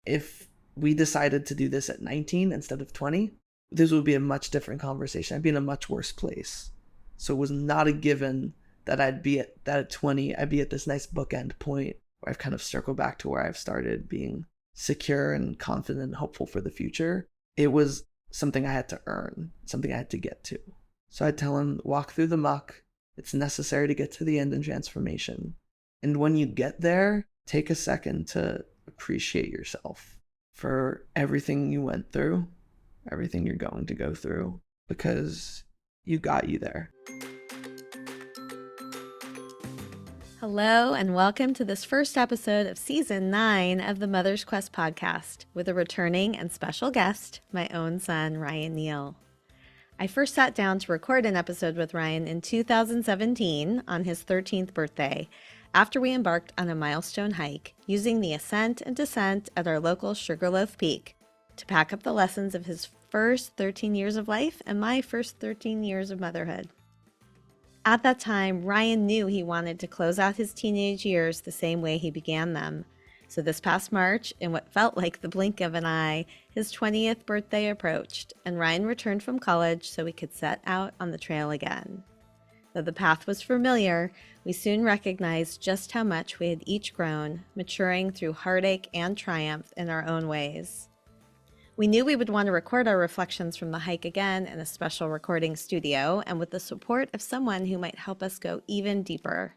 If we decided to do this at 19 instead of 20, this would be a much different conversation. I'd be in a much worse place. So it was not a given that at 20, I'd be at this nice bookend point where I've kind of circled back to where I've started being secure and confident and hopeful for the future. It was something I had to earn, something I had to get to. So I'd tell him, walk through the muck. It's necessary to get to the end in transformation. And when you get there, take a second to appreciate yourself for everything you went through, everything you're going to go through, because you got you there. Hello, and welcome to this first episode of Season 9 of the Mother's Quest podcast with a returning and special guest, my own son, Ryan Neale. I first sat down to record an episode with Ryan in 2017 on his 13th birthday, after we embarked on a milestone hike using the ascent and descent at our local Sugarloaf Peak to pack up the lessons of his first 13 years of life and my first 13 years of motherhood. At that time, Ryan knew he wanted to close out his teenage years the same way he began them. So this past March, in what felt like the blink of an eye, his 20th birthday approached, and Ryan returned from college so we could set out on the trail again. Though the path was familiar, we soon recognized just how much we had each grown, maturing through heartache and triumph in our own ways. We knew we would want to record our reflections from the hike again in a special recording studio and with the support of someone who might help us go even deeper.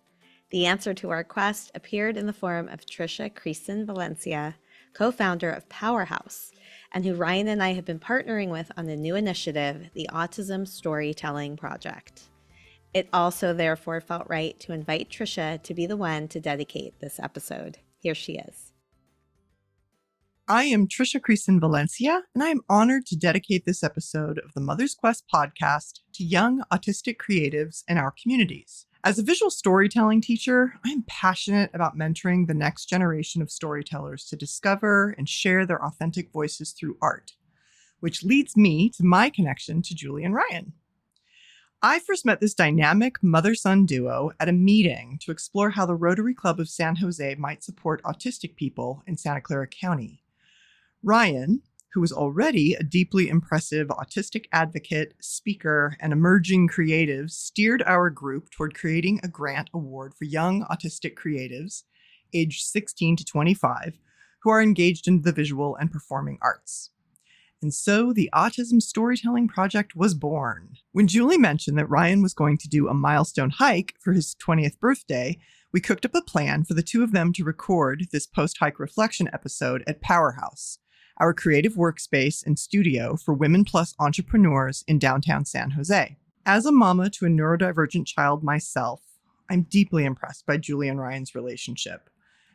The answer to our quest appeared in the form of Tricia Creason-Valencia, co-founder of PowerHouse, and who Ryan and I have been partnering with on the new initiative, the Autism Storytelling Project. It also therefore felt right to invite Tricia to be the one to dedicate this episode. Here she is. I am Tricia Creason-Valencia, and I am honored to dedicate this episode of the Mother's Quest podcast to young autistic creatives in our communities. As a visual storytelling teacher, I am passionate about mentoring the next generation of storytellers to discover and share their authentic voices through art, which leads me to my connection to Julie and Ryan. I first met this dynamic mother-son duo at a meeting to explore how the Rotary Club of San Jose might support autistic people in Santa Clara County. Ryan, who was already a deeply impressive autistic advocate, speaker, and emerging creative, steered our group toward creating a grant award for young autistic creatives, aged 16 to 25, who are engaged in the visual and performing arts. And so the Autism Storytelling Project was born. When Julie mentioned that Ryan was going to do a milestone hike for his 20th birthday, we cooked up a plan for the two of them to record this post-hike reflection episode at PowerHouse, our creative workspace and studio for women plus entrepreneurs in downtown San Jose. As a mama to a neurodivergent child myself, I'm deeply impressed by Julie and Ryan's relationship,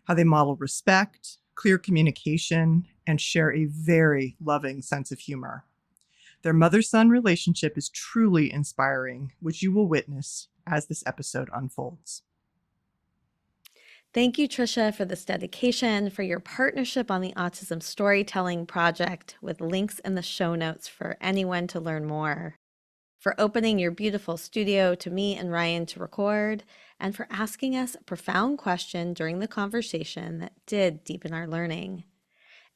how they model respect, clear communication, and share a very loving sense of humor. Their mother-son relationship is truly inspiring, which you will witness as this episode unfolds. Thank you, Tricia, for this dedication, for your partnership on the Autism Storytelling Project, with links in the show notes for anyone to learn more, for opening your beautiful studio to me and Ryan to record, and for asking us a profound question during the conversation that did deepen our learning.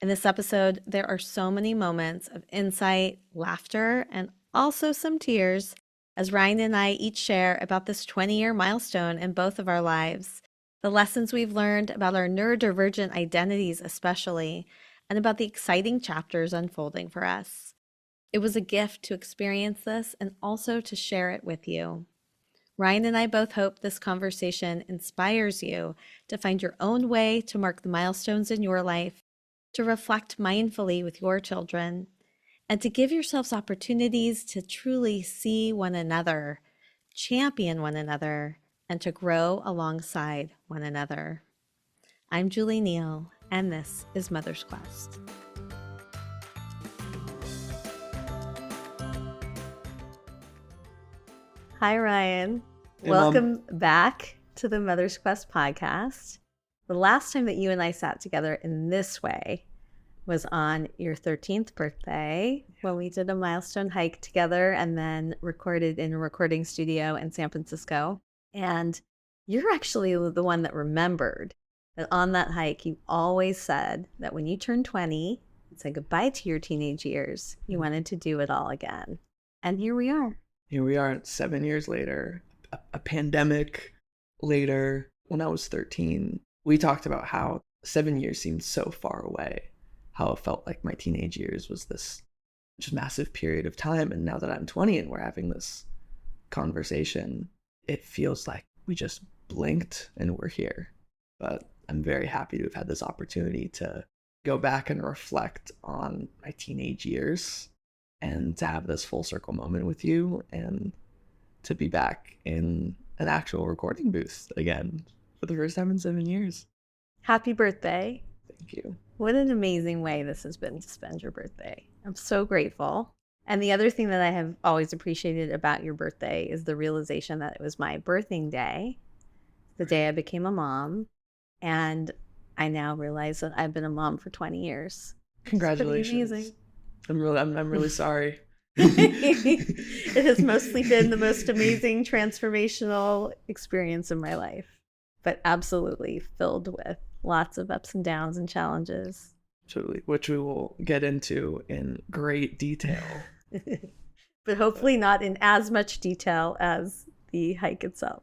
In this episode, there are so many moments of insight, laughter, and also some tears as Ryan and I each share about this 20-year milestone in both of our lives, the lessons we've learned about our neurodivergent identities especially, and about the exciting chapters unfolding for us. It was a gift to experience this and also to share it with you. Ryan and I both hope this conversation inspires you to find your own way to mark the milestones in your life, to reflect mindfully with your children, and to give yourselves opportunities to truly see one another, champion one another, and to grow alongside one another. I'm Julie Neale, and this is Mother's Quest. Hi, Ryan. Hey, Welcome back to the Mother's Quest podcast. The last time that you and I sat together in this way was on your 13th birthday when we did a milestone hike together and then recorded in a recording studio in San Francisco. And you're actually the one that remembered that on that hike, you always said that when you turned 20 and said goodbye to your teenage years, you wanted to do it all again. And here we are. Here we are 7 years later, a pandemic later. When I was 13, we talked about how 7 years seemed so far away, how it felt like my teenage years was this just massive period of time. And now that I'm 20 and we're having this conversation, it feels like we just blinked and we're here. But I'm very happy to have had this opportunity to go back and reflect on my teenage years and to have this full circle moment with you and to be back in an actual recording booth again for the first time in 7 years. Happy birthday. Thank you. What an amazing way this has been to spend your birthday. I'm so grateful. And the other thing that I have always appreciated about your birthday is the realization that it was my birthing day, the day I became a mom. And I now realize that I've been a mom for 20 years. Congratulations. Amazing. I'm really sorry. It has mostly been the most amazing transformational experience in my life, but absolutely filled with lots of ups and downs and challenges. Absolutely, which we will get into in great detail. But hopefully not in as much detail as the hike itself,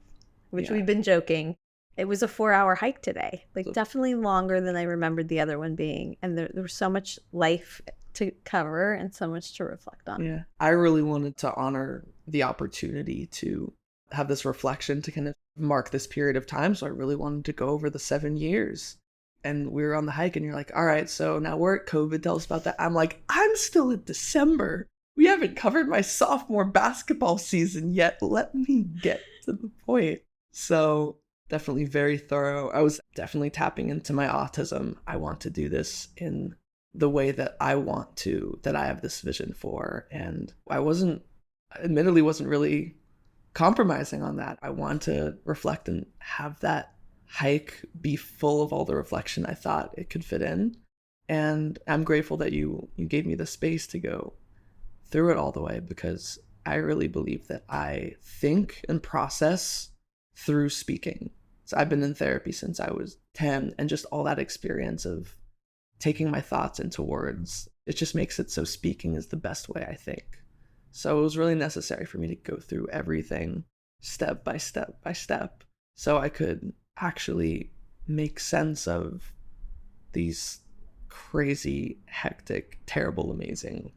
which we've been joking. It was a 4-hour hike today, definitely longer than I remembered the other one being. And there was so much life to cover and so much to reflect on. Yeah, I really wanted to honor the opportunity to have this reflection to kind of mark this period of time. So I really wanted to go over the 7 years. And we were on the hike and you're like, all right, so now we're at COVID. Tell us about that. I'm like, I'm still in December. We haven't covered my sophomore basketball season yet. Let me get to the point. So definitely very thorough. I was definitely tapping into my autism. I want to do this in the way that I want to, that I have this vision for. And I admittedly wasn't really compromising on that. I want to reflect and have that hike be full of all the reflection I thought it could fit in. And I'm grateful that you gave me the space to go through it all the way, because I really believe that I think and process through speaking. So I've been in therapy since I was 10, and just all that experience of taking my thoughts into words, it just makes it so speaking is the best way, I think. So it was really necessary for me to go through everything step by step by step so I could actually make sense of these crazy, hectic, terrible, amazing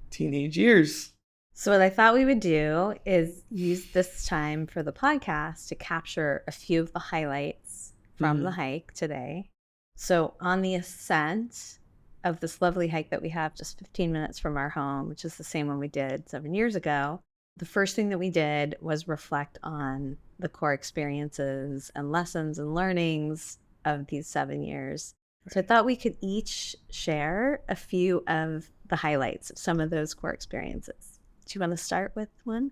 teenage years. So what I thought we would do is use this time for the podcast to capture a few of the highlights from the hike today. So on the ascent of this lovely hike that we have just 15 minutes from our home, which is the same one we did 7 years ago, the first thing that we did was reflect on the core experiences and lessons and learnings of these 7 years. So I thought we could each share a few of the highlights of some of those core experiences. Do you want to start with one?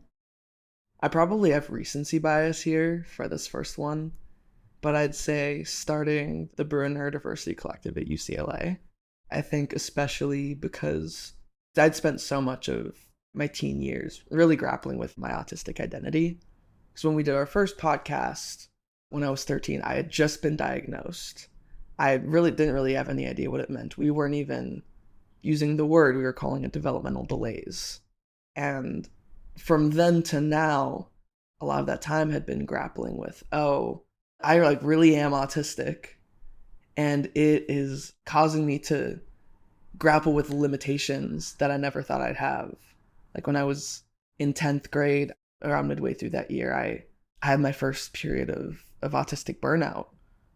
I probably have recency bias here for this first one, but I'd say starting the Bruin Neurodiversity Collective at UCLA. I think especially because I'd spent so much of my teen years really grappling with my autistic identity. Because when we did our first podcast, when I was 13, I had just been diagnosed. I really didn't really have any idea what it meant. We weren't even using the word. We were calling it developmental delays. And from then to now, a lot of that time had been grappling with, I really am autistic, and it is causing me to grapple with limitations that I never thought I'd have. Like when I was in 10th grade, around midway through that year, I had my first period of autistic burnout,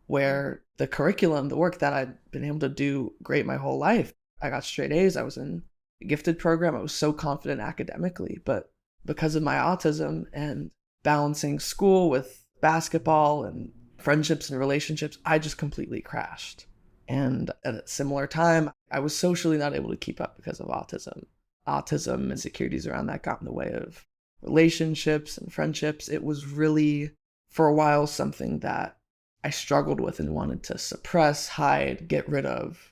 where the curriculum, the work that I'd been able to do great my whole life, I got straight A's, I was in a gifted program, I was so confident academically, but because of my autism and balancing school with basketball and friendships and relationships, I just completely crashed. And at a similar time, I was socially not able to keep up because of autism. Autism, insecurities around that got in the way of relationships and friendships. It was really, for a while, something that I struggled with and wanted to suppress, hide, get rid of,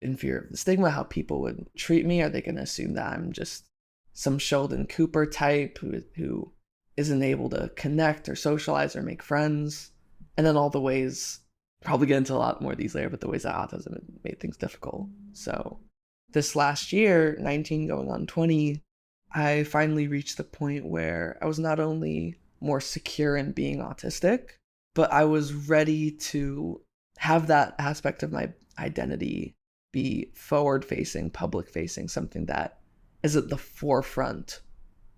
in fear of the stigma, how people would treat me. Are they going to assume that I'm just some Sheldon Cooper type who isn't able to connect or socialize or make friends? And then all the ways probably get into a lot more of these later, but the ways that autism made things difficult. So this last year, 19 going on 20, I finally reached the point where I was not only more secure in being autistic, but I was ready to have that aspect of my identity be forward-facing, public-facing, something that is at the forefront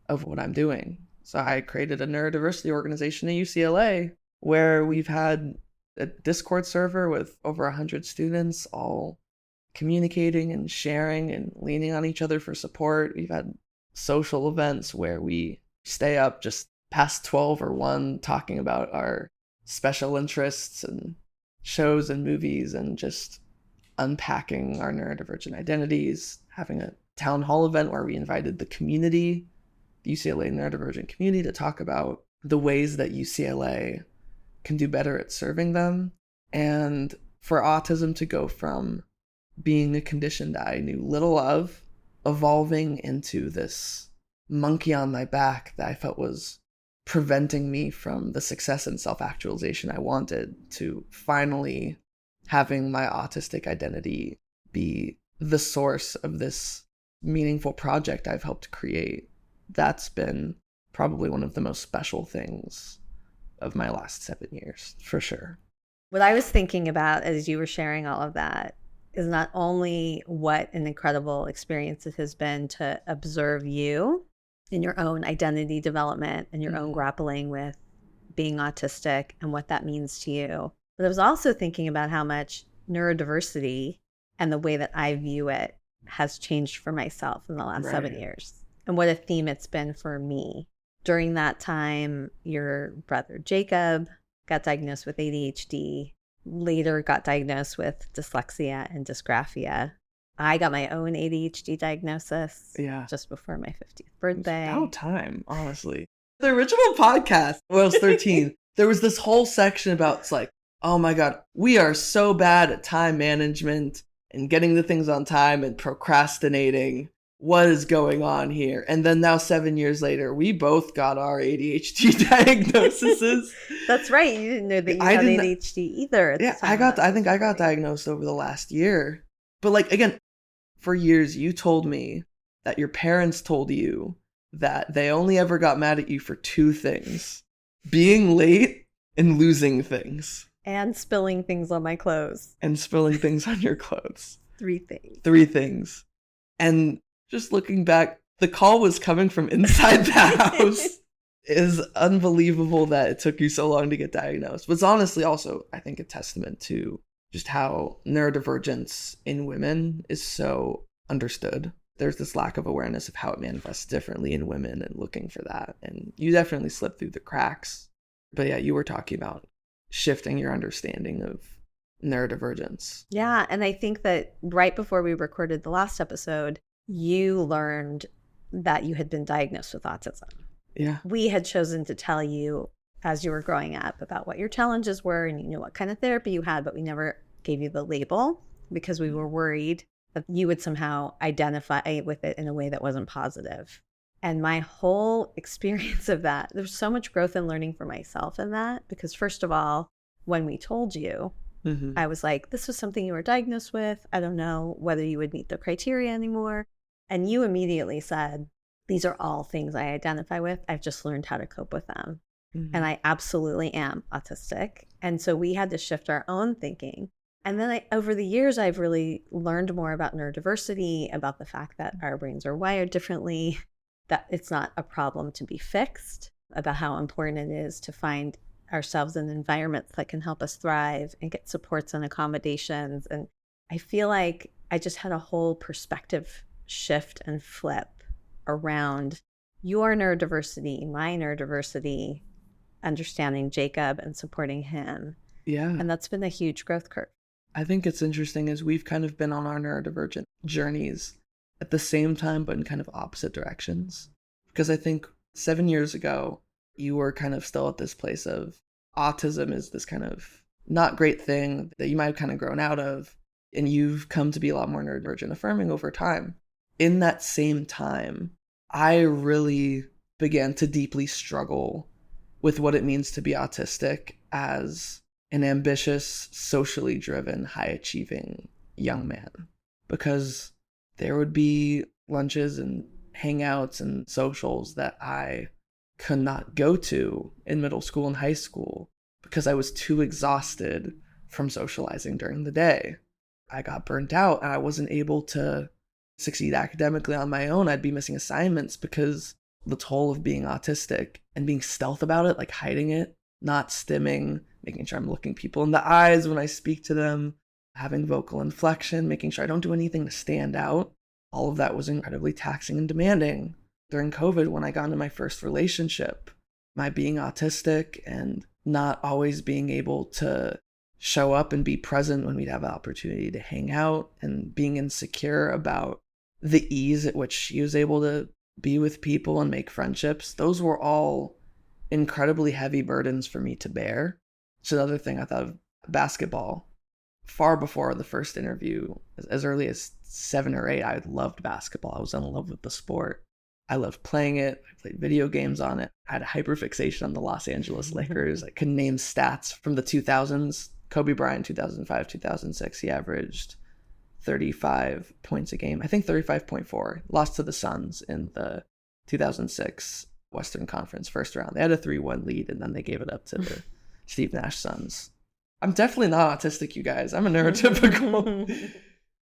of what I'm doing. So I created a neurodiversity organization at UCLA where we've had a Discord server with over 100 students all communicating and sharing and leaning on each other for support. We've had social events where we stay up just past 12 or 1 talking about our special interests and shows and movies and just unpacking our neurodivergent identities, having a town hall event where we invited the community, the UCLA neurodivergent community, to talk about the ways that UCLA can do better at serving them. And for autism to go from being a condition that I knew little of, evolving into this monkey on my back that I felt was preventing me from the success and self-actualization I wanted, to finally having my autistic identity be the source of this meaningful project I've helped create. That's been probably one of the most special things of my last 7 years, for sure. What I was thinking about as you were sharing all of that is not only what an incredible experience it has been to observe you in your own identity development and your own grappling with being autistic and what that means to you, but I was also thinking about how much neurodiversity and the way that I view it has changed for myself in the last 7 years, and what a theme it's been for me. During that time, your brother Jacob got diagnosed with ADHD, later got diagnosed with dyslexia and dysgraphia. I got my own ADHD diagnosis just before my 50th birthday. It's about time, honestly. The original podcast, when I was 13, there was this whole section about, it's like, oh my God, we are so bad at time management and getting the things on time and procrastinating. What is going on here? And then now 7 years later, we both got our ADHD diagnoses. That's right. You didn't know that you had ADHD either. I think I got diagnosed over the last year. But like, again, for years, you told me that your parents told you that they only ever got mad at you for 2 things: being late and losing things. And spilling things on my clothes. And spilling things on your clothes. 3 things. 3 things. And just looking back, the call was coming from inside the house. It is unbelievable that it took you so long to get diagnosed. But it's honestly also, I think, a testament to just how neurodivergence in women is so understood. There's this lack of awareness of how it manifests differently in women and looking for that. And you definitely slipped through the cracks. But yeah, you were talking about shifting your understanding of neurodivergence. Yeah, and I think that right before we recorded the last episode, you learned that you had been diagnosed with autism. Yeah. We had chosen to tell you as you were growing up about what your challenges were, and you knew what kind of therapy you had, but we never gave you the label because we were worried that you would somehow identify with it in a way that wasn't positive. And my whole experience of that, there's so much growth and learning for myself in that, because first of all, when we told you, I was like, this was something you were diagnosed with. I don't know whether you would meet the criteria anymore. And you immediately said, these are all things I identify with. I've just learned how to cope with them. And I absolutely am autistic. And so we had to shift our own thinking. And then over the years, I've really learned more about neurodiversity, about the fact that our brains are wired differently, that it's not a problem to be fixed, about how important it is to find ourselves in environments that can help us thrive and get supports and accommodations. And I feel like I just had a whole perspective shift and flip around your neurodiversity, my neurodiversity, understanding Jacob and supporting him. Yeah. And that's been a huge growth curve. I think it's interesting as we've kind of been on our neurodivergent journeys at the same time, but in kind of opposite directions. Because I think 7 years ago, you were kind of still at this place of autism is this kind of not great thing that you might have kind of grown out of. And you've come to be a lot more neurodivergent affirming over time. In that same time, I really began to deeply struggle with what it means to be autistic as an ambitious, socially driven, high-achieving young man, because there would be lunches and hangouts and socials that I could not go to in middle school and high school because I was too exhausted from socializing during the day. I got burnt out and I wasn't able to succeed academically on my own. I'd be missing assignments because the toll of being autistic and being stealth about it, like hiding it, not stimming, making sure I'm looking people in the eyes when I speak to them, having vocal inflection, making sure I don't do anything to stand out. All of that was incredibly taxing and demanding. During COVID, when I got into my first relationship, my being autistic and not always being able to show up and be present when we'd have an opportunity to hang out, and being insecure about the ease at which she was able to be with people and make friendships, those were all incredibly heavy burdens for me to bear. It's another thing I thought of basketball. Far before the first interview, as early as 7 or 8, I loved basketball. I was in love with the sport. I loved playing it. I played video games on it. I had a hyperfixation on the Los Angeles Lakers. I could name stats from the 2000s. Kobe Bryant, 2005, 2006, he averaged 35 points a game. I think 35.4. Lost to the Suns in the 2006 Western Conference first round. They had a 3-1 lead, and then they gave it up to the Steve Nash Suns. I'm definitely not autistic, you guys. I'm a neurotypical.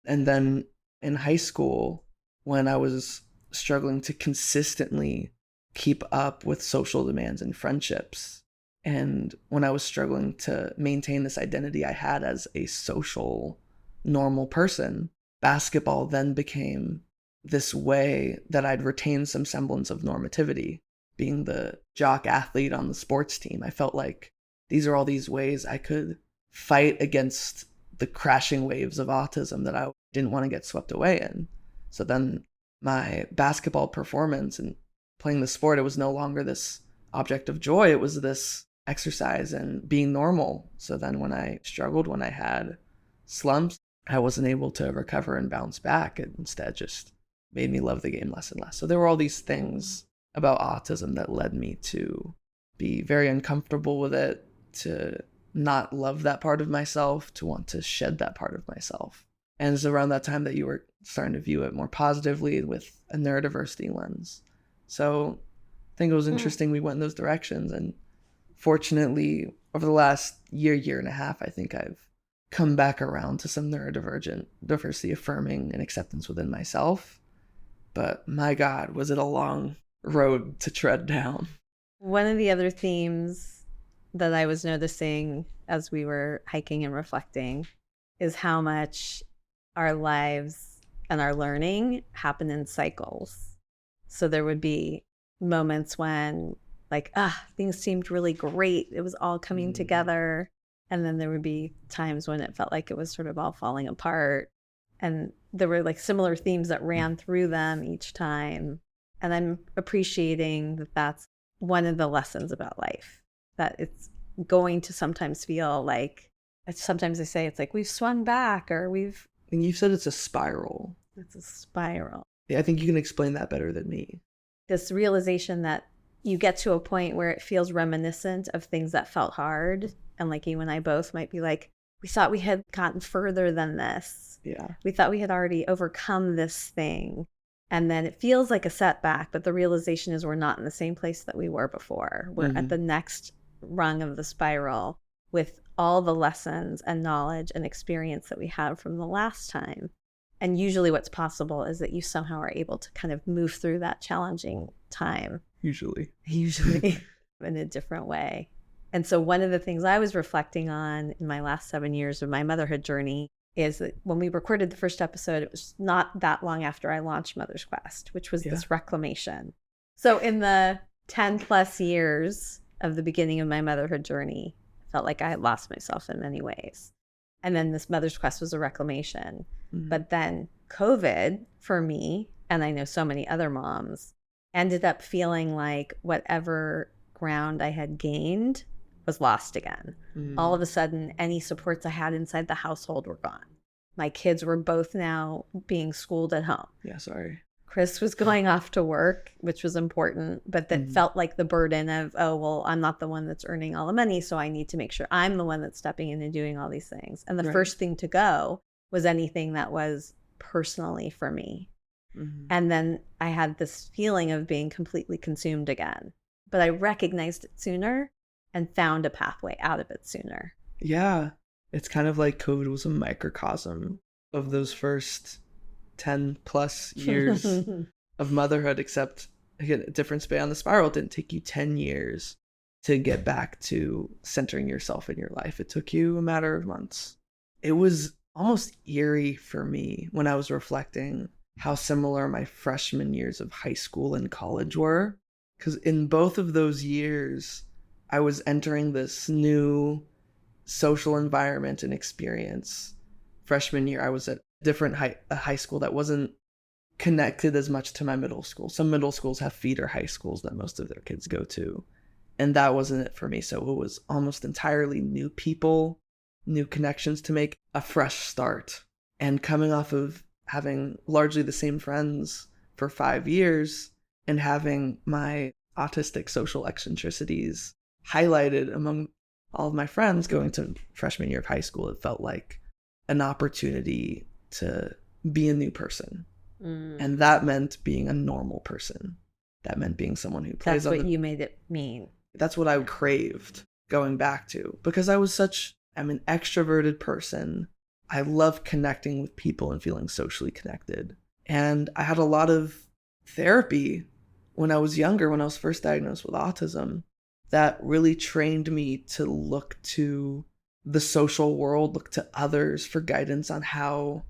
And then in high school, when I was struggling to consistently keep up with social demands and friendships, and when I was struggling to maintain this identity I had as a social, normal person, basketball then became this way that I'd retain some semblance of normativity. Being the jock athlete on the sports team, I felt like these are all these ways I could fight against the crashing waves of autism that I didn't want to get swept away in. So then my basketball performance and playing the sport, it was no longer this object of joy. It was this exercise and being normal. So then when I struggled, when I had slumps, I wasn't able to recover and bounce back. It instead just made me love the game less and less. So there were all these things about autism that led me to be very uncomfortable with it, to not love that part of myself, to want to shed that part of myself. And it's around that time that you were starting to view it more positively with a neurodiversity lens. So I think it was interesting we went in those directions. And fortunately, over the last year and a half, I think I've come back around to some neurodivergent diversity affirming and acceptance within myself. But my God, was it a long road to tread down. One of the other themes that I was noticing as we were hiking and reflecting is how much our lives and our learning happen in cycles. So there would be moments when things seemed really great. It was all coming together. And then there would be times when it felt like it was sort of all falling apart. And there were similar themes that ran through them each time. And I'm appreciating that that's one of the lessons about life, that it's going to sometimes feel like, sometimes I say it's like we've swung back or we've... And you said it's a spiral. It's a spiral. Yeah, I think you can explain that better than me. This realization that you get to a point where it feels reminiscent of things that felt hard. And you and I both might be like, we thought we had gotten further than this. Yeah. We thought we had already overcome this thing. And then it feels like a setback, but the realization is we're not in the same place that we were before. We're at the next rung of the spiral with all the lessons and knowledge and experience that we have from the last time. And usually what's possible is that you somehow are able to kind of move through that challenging time. Usually in a different way. And so one of the things I was reflecting on in my last 7 years of my motherhood journey is that when we recorded the first episode, it was not that long after I launched Mother's Quest, which was this reclamation. So in the 10 plus years of the beginning of my motherhood journey, I felt like I had lost myself in many ways. And then this Mother's Quest was a reclamation. But then COVID for me, and I know so many other moms, ended up feeling like whatever ground I had gained was lost again. All of a sudden, any supports I had inside the household were gone. My kids were both now being schooled at home. Yeah, sorry. Chris was going off to work, which was important, but that felt like the burden of, oh, well, I'm not the one that's earning all the money, so I need to make sure I'm the one that's stepping in and doing all these things. And the first thing to go was anything that was personally for me. And then I had this feeling of being completely consumed again, but I recognized it sooner and found a pathway out of it sooner. Yeah. It's kind of like COVID was a microcosm of those first 10 plus years of motherhood, except again, a different span on the spiral. It didn't take you 10 years to get back to centering yourself in your life. It took you a matter of months. It was almost eerie for me when I was reflecting how similar my freshman years of high school and college were. Because in both of those years, I was entering this new social environment and experience. Freshman year, I was at a high school that wasn't connected as much to my middle school. Some middle schools have feeder high schools that most of their kids go to. And that wasn't it for me. So it was almost entirely new people, new connections to make, a fresh start. And coming off of having largely the same friends for 5 years and having my autistic social eccentricities highlighted among all of my friends going to freshman year of high school, it felt like an opportunity to be a new person. And that meant being a normal person. That meant being someone who plays. That's what you made it mean. That's what I craved going back to, because I'm an extroverted person. I love connecting with people and feeling socially connected. And I had a lot of therapy when I was younger, when I was first diagnosed with autism, that really trained me to look to the social world, look to others for guidance on how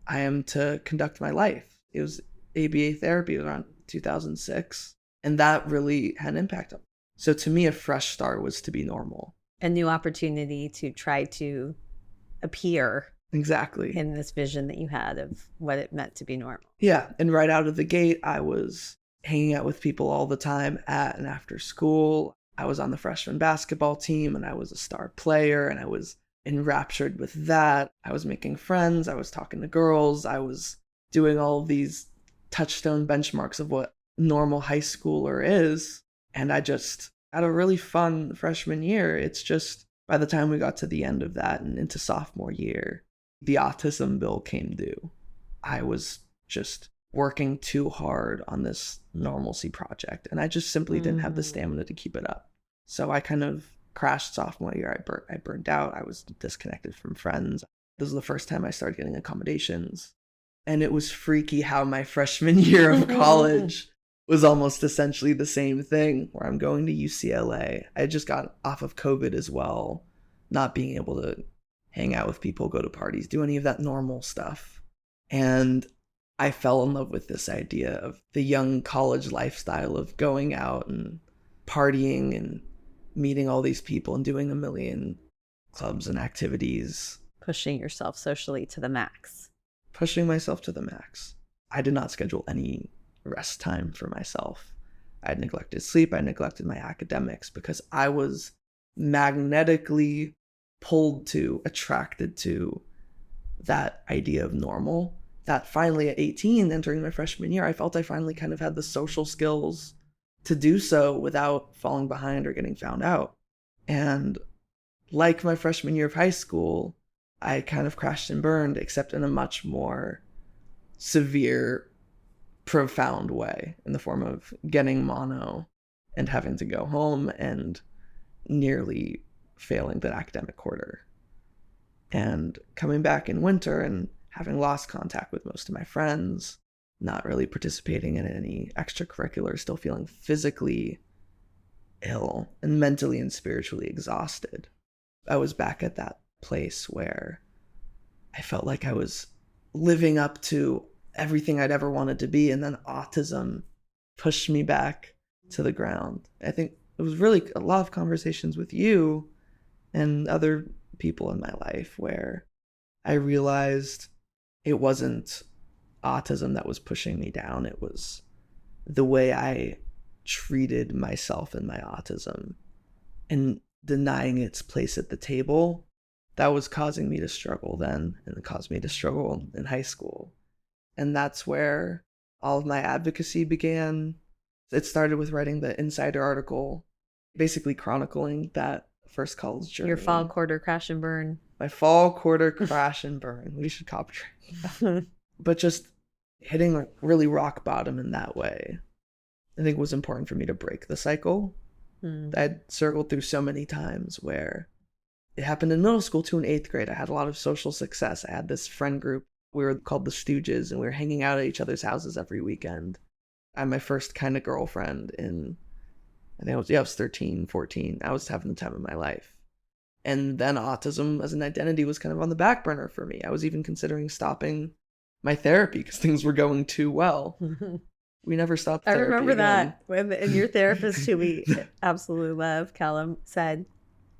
I am to conduct my life. It was ABA therapy around 2006, and that really had an impact on me. So to me, a fresh start was to be normal. A new opportunity to try to appear Exactly in this vision that you had of what it meant to be normal. Yeah, and right out of the gate, I was hanging out with people all the time at and after school. I was on the freshman basketball team, and I was a star player, and I was enraptured with that. I was making friends. I was talking to girls. I was doing all of these touchstone benchmarks of what normal high schooler is. And I just had a really fun freshman year. It's just by the time we got to the end of that and into sophomore year, the autism bill came due. I was just working too hard on this normalcy project, and I just simply didn't have the stamina to keep it up. So I kind of crashed sophomore year. I burned out. I was disconnected from friends. This was the first time I started getting accommodations. And it was freaky how my freshman year of college was almost essentially the same thing, where I'm going to UCLA. I just got off of COVID as well, not being able to hang out with people, go to parties, do any of that normal stuff. And I fell in love with this idea of the young college lifestyle of going out and partying and meeting all these people and doing a million clubs and activities. Pushing yourself socially to the max. Pushing myself to the max. I did not schedule any rest time for myself. I had neglected sleep. I neglected my academics because I was magnetically attracted to that idea of normal. That finally at 18, entering my freshman year, I felt I finally kind of had the social skills to do so without falling behind or getting found out. And like my freshman year of high school, I kind of crashed and burned, except in a much more severe, profound way, in the form of getting mono and having to go home and nearly failing the academic quarter. And coming back in winter and having lost contact with most of my friends, not really participating in any extracurriculars, still feeling physically ill and mentally and spiritually exhausted. I was back at that place where I felt like I was living up to everything I'd ever wanted to be, and then autism pushed me back to the ground. I think it was really a lot of conversations with you and other people in my life where I realized it wasn't autism that was pushing me down. It was the way I treated myself and my autism and denying its place at the table that was causing me to struggle then, and it caused me to struggle in high school. And that's where all of my advocacy began. It started with writing the Insider article, basically chronicling that first college journey. Your fall quarter crash and burn. My fall quarter crash and burn. We should copyright. But just hitting really rock bottom in that way, I think was important for me to break the cycle. I'd circled through so many times where it happened in middle school too. In 8th grade, I had a lot of social success. I had this friend group. We were called the Stooges, and we were hanging out at each other's houses every weekend. I had my first kind of girlfriend I think I was 13, 14. I was having the time of my life. And then autism as an identity was kind of on the back burner for me. I was even considering stopping my therapy because things were going too well. We never stopped therapy. I remember again. that. And your therapist, who we absolutely love, Callum, said,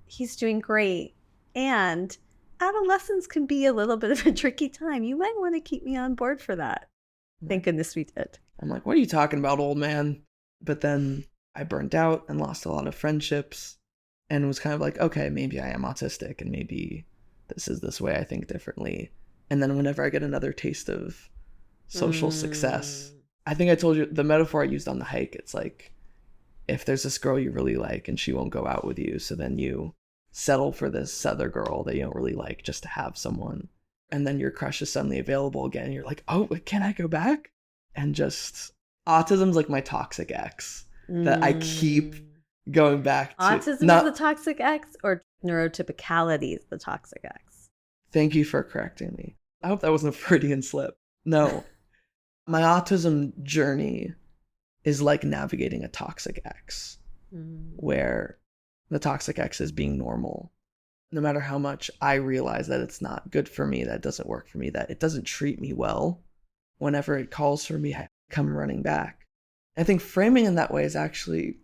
he's doing great. And adolescence can be a little bit of a tricky time. You might want to keep me on board for that. Thank goodness we did. I'm like, what are you talking about, old man? But then I burnt out and lost a lot of friendships and was kind of like, okay, maybe I am autistic and maybe this is this way I think differently. And then whenever I get another taste of social success, I think I told you the metaphor I used on the hike. It's like, if there's this girl you really like and she won't go out with you, so then you settle for this other girl that you don't really like just to have someone. And then your crush is suddenly available again. And you're like, oh, can I go back? And just autism's like my toxic ex that I keep going back to. Autism is the toxic ex, or neurotypicality is the toxic ex? Thank you for correcting me. I hope that wasn't a Freudian slip. No. My autism journey is like navigating a toxic ex, where the toxic ex is being normal. No matter how much I realize that it's not good for me, that it doesn't work for me, that it doesn't treat me well, whenever it calls for me, I come running back. I think framing in that way is actually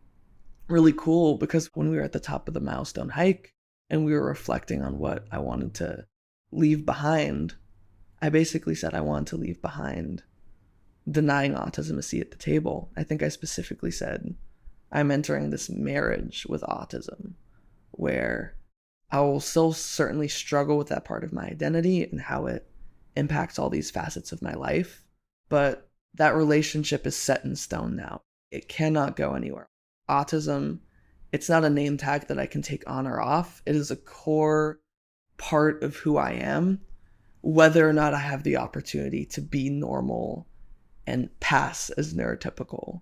really cool, because when we were at the top of the Milestone hike and we were reflecting on what I wanted to leave behind, I basically said I wanted to leave behind denying autism a seat at the table. I think I specifically said I'm entering this marriage with autism where I will still certainly struggle with that part of my identity and how it impacts all these facets of my life. But that relationship is set in stone now. It cannot go anywhere. Autism, it's not a name tag that I can take on or off. It is a core part of who I am, whether or not I have the opportunity to be normal and pass as neurotypical.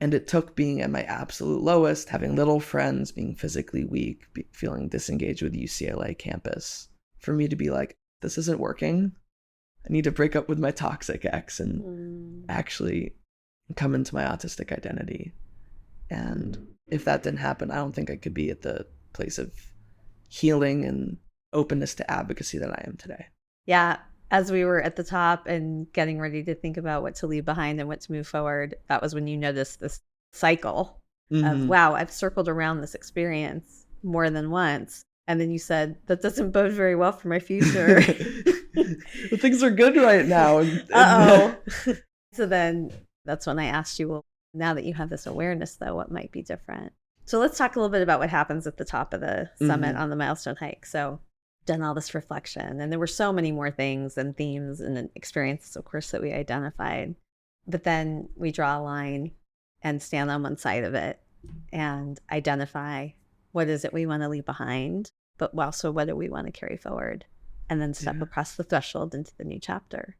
And it took being at my absolute lowest, having little friends, being physically weak, feeling disengaged with UCLA campus, for me to be like, this isn't working. I need to break up with my toxic ex and actually come into my autistic identity. And if that didn't happen, I don't think I could be at the place of healing and openness to advocacy that I am today. Yeah. As we were at the top and getting ready to think about what to leave behind and what to move forward, that was when you noticed this cycle of, wow, I've circled around this experience more than once. And then you said, that doesn't bode very well for my future. But things are good right now. Uh-oh. So then that's when I asked you, well, now that you have this awareness, though, what might be different? So let's talk a little bit about what happens at the top of the summit on the Milestone hike. So done all this reflection, and there were so many more things and themes and experiences, of course, that we identified. But then we draw a line and stand on one side of it and identify what is it we want to leave behind, but also what do we want to carry forward, and then step across the threshold into the new chapter.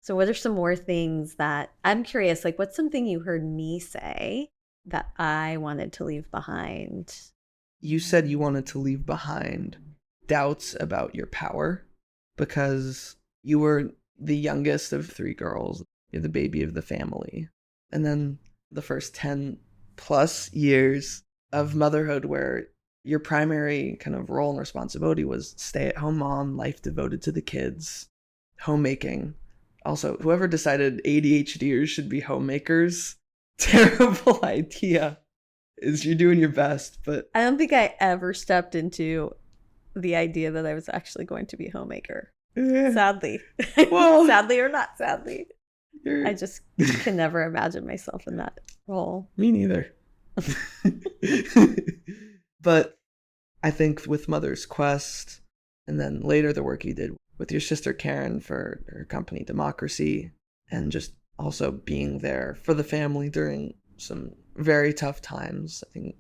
So what are some more things that I'm curious, like what's something you heard me say that I wanted to leave behind? You said you wanted to leave behind doubts about your power, because you were the youngest of 3 girls. You're the baby of the family. And then the first 10 plus years of motherhood, where your primary kind of role and responsibility was stay-at-home mom, life devoted to the kids, homemaking. Also, whoever decided ADHDers should be homemakers, terrible idea. You're doing your best, but I don't think I ever stepped into the idea that I was actually going to be a homemaker. Sadly. Well, sadly or not sadly. I just can never imagine myself in that role. Me neither. But I think with Mother's Quest, and then later the work you did with your sister Karen for her company Democracy, and just also being there for the family during some very tough times. I think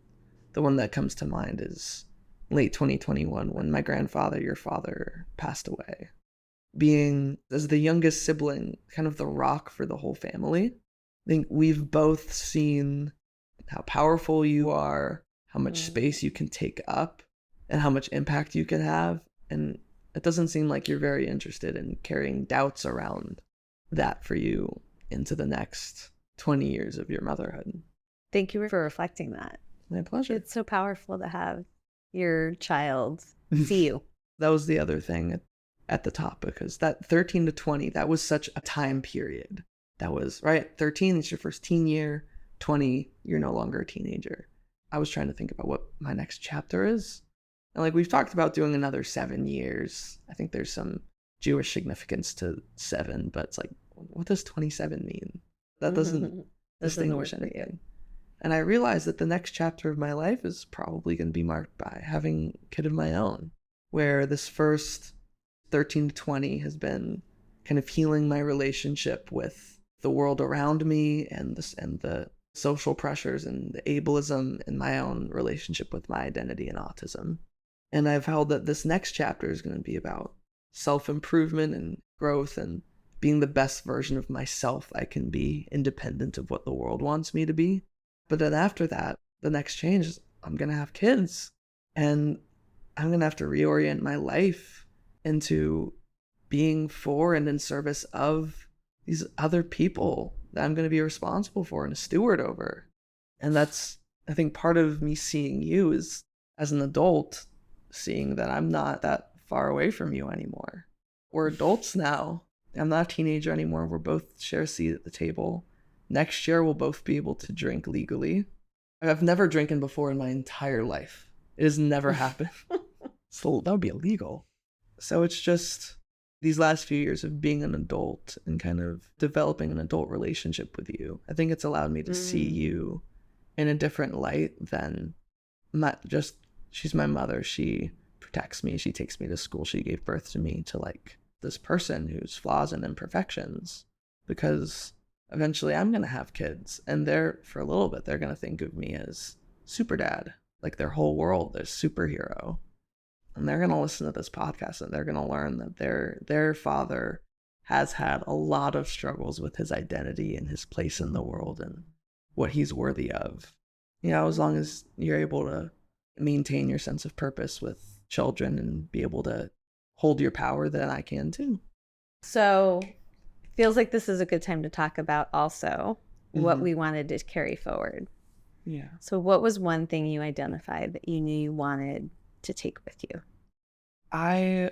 the one that comes to mind is late 2021 when my grandfather, your father, passed away. Being, as the youngest sibling, kind of the rock for the whole family. I think we've both seen how powerful you are, how much space you can take up, and how much impact you can have. And it doesn't seem like you're very interested in carrying doubts around that for you into the next 20 years of your motherhood. Thank you for reflecting that. My pleasure. It's so powerful to have your child see you. That was the other thing at the top, because that 13 to 20, that was such a time period. That was, right, 13 is your first teen year, 20, you're no longer a teenager. I was trying to think about what my next chapter is. And like we've talked about doing another 7 years. I think there's some Jewish significance to 7, but it's like, what does 27 mean? That doesn't distinguish anything. And I realized that the next chapter of my life is probably going to be marked by having a kid of my own, where this first 13 to 20 has been kind of healing my relationship with the world around me and the social pressures and the ableism in my own relationship with my identity and autism. And I've held that this next chapter is going to be about self-improvement and growth and being the best version of myself I can be, independent of what the world wants me to be. But then after that, the next change is I'm going to have kids, and I'm going to have to reorient my life into being for and in service of these other people that I'm going to be responsible for and a steward over. And that's, I think, part of me seeing you is, as an adult, seeing that I'm not that far away from you anymore. We're adults now. I'm not a teenager anymore. We're both share a seat at the table. Next year, we'll both be able to drink legally. I've never drinking before in my entire life. It has never happened. So that would be illegal. So it's just these last few years of being an adult and kind of developing an adult relationship with you. I think it's allowed me to see you in a different light than she's my mother. She protects me. She takes me to school. She gave birth to me, to like this person whose flaws and imperfections, because eventually I'm going to have kids, and for a little bit, they're going to think of me as super dad, like their whole world is superhero. And they're going to listen to this podcast, and they're going to learn that their father has had a lot of struggles with his identity and his place in the world and what he's worthy of. You know, as long as you're able to maintain your sense of purpose with children and be able to hold your power, then I can too. So feels like this is a good time to talk about also what we wanted to carry forward. Yeah. So what was one thing you identified that you knew you wanted to take with you? I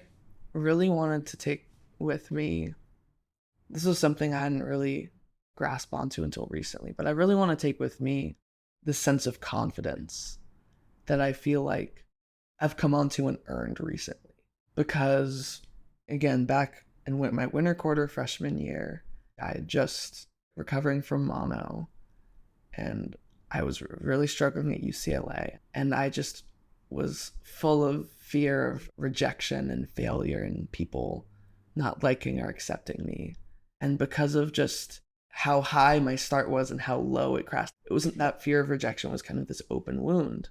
really wanted to take with me, this was something I hadn't really grasped onto until recently, but I really want to take with me the sense of confidence that I feel like I've come onto and earned recently. Because, again, back in my winter quarter freshman year, I had just recovering from mono, and I was really struggling at UCLA, and I just was full of fear of rejection and failure and people not liking or accepting me. And because of just how high my start was and how low it crashed, it wasn't that fear of rejection was kind of this open wound.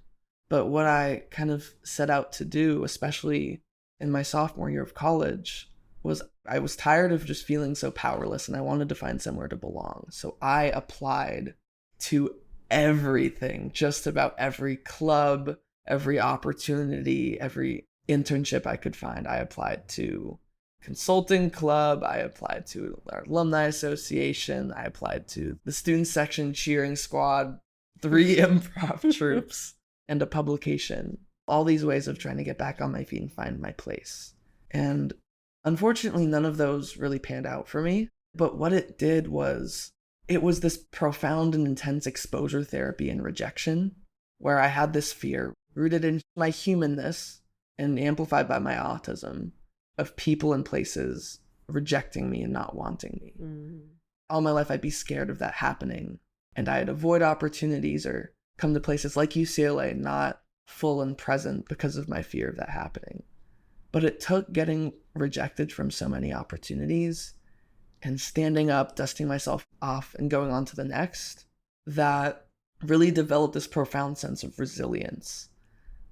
But what I kind of set out to do, especially in my sophomore year of college, was I was tired of just feeling so powerless, and I wanted to find somewhere to belong. So I applied to everything, just about every club, every opportunity, every internship I could find. I applied to consulting club, I applied to our alumni association, I applied to the student section cheering squad, 3 improv troupes, and a publication. All these ways of trying to get back on my feet and find my place. And unfortunately, none of those really panned out for me. But what it did was, it was this profound and intense exposure therapy and rejection, where I had this fear rooted in my humanness and amplified by my autism of people and places rejecting me and not wanting me. All my life, I'd be scared of that happening, and I'd avoid opportunities or come to places like UCLA not full and present because of my fear of that happening. But it took getting rejected from so many opportunities and standing up, dusting myself off, and going on to the next, that really developed this profound sense of resilience,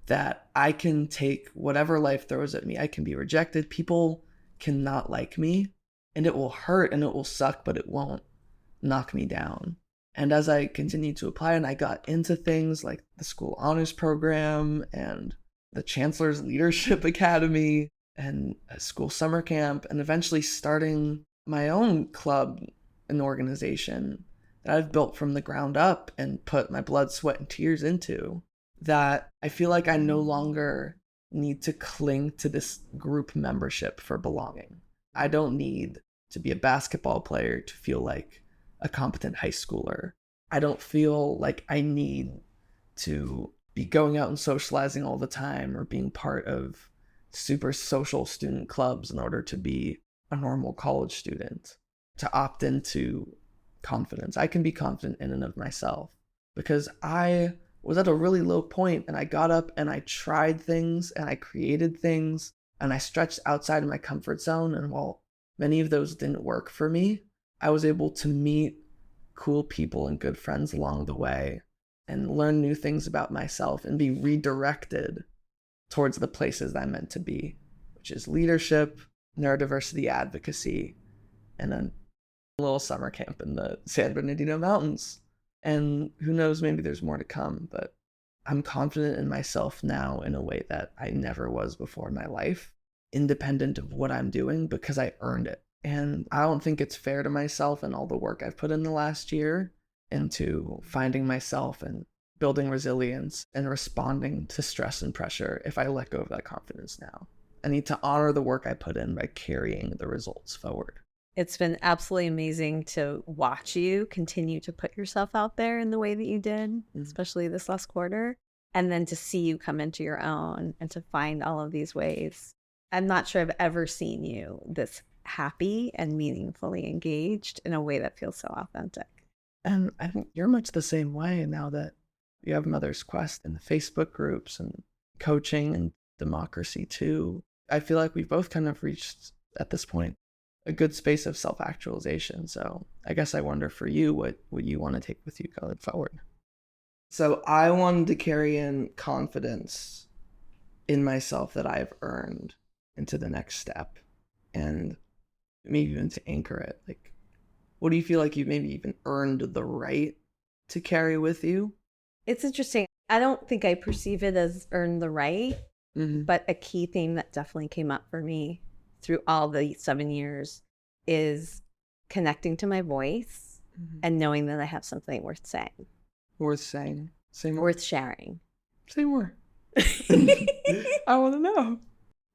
that I can take whatever life throws at me. I can be rejected. People cannot like me, and it will hurt and it will suck, but it won't knock me down. And as I continued to apply and I got into things like the school honors program and the Chancellor's Leadership Academy and a school summer camp, and eventually starting my own club and organization that I've built from the ground up and put my blood, sweat, and tears into, that I feel like I no longer need to cling to this group membership for belonging. I don't need to be a basketball player to feel like a competent high schooler. I don't feel like I need to be going out and socializing all the time or being part of super social student clubs in order to be a normal college student, to opt into confidence. I can be confident in and of myself because I was at a really low point and I got up and I tried things and I created things and I stretched outside of my comfort zone. And while many of those didn't work for me, I was able to meet cool people and good friends along the way and learn new things about myself and be redirected towards the places I'm meant to be, which is leadership, neurodiversity advocacy, and a little summer camp in the San Bernardino Mountains. And who knows, maybe there's more to come, but I'm confident in myself now in a way that I never was before in my life, independent of what I'm doing, because I earned it. And I don't think it's fair to myself and all the work I've put in the last year into finding myself and building resilience and responding to stress and pressure if I let go of that confidence now. I need to honor the work I put in by carrying the results forward. It's been absolutely amazing to watch you continue to put yourself out there in the way that you did, especially this last quarter, and then to see you come into your own and to find all of these ways. I'm not sure I've ever seen you this happy and meaningfully engaged in a way that feels so authentic. And I think you're much the same way now that you have Mother's Quest and the Facebook groups and coaching and democracy too. I feel like we've both kind of reached, at this point, a good space of self-actualization. So I guess I wonder for you, what would you want to take with you going forward? So I wanted to carry in confidence in myself that I've earned into the next step, and maybe even to anchor it. Like, what do you feel like you've maybe even earned the right to carry with you? It's interesting. I don't think I perceive it as earn the right, but a key theme that definitely came up for me through all the 7 years is connecting to my voice and knowing that I have something worth saying. Worth saying? Say more. Worth sharing. Say more. I want to know.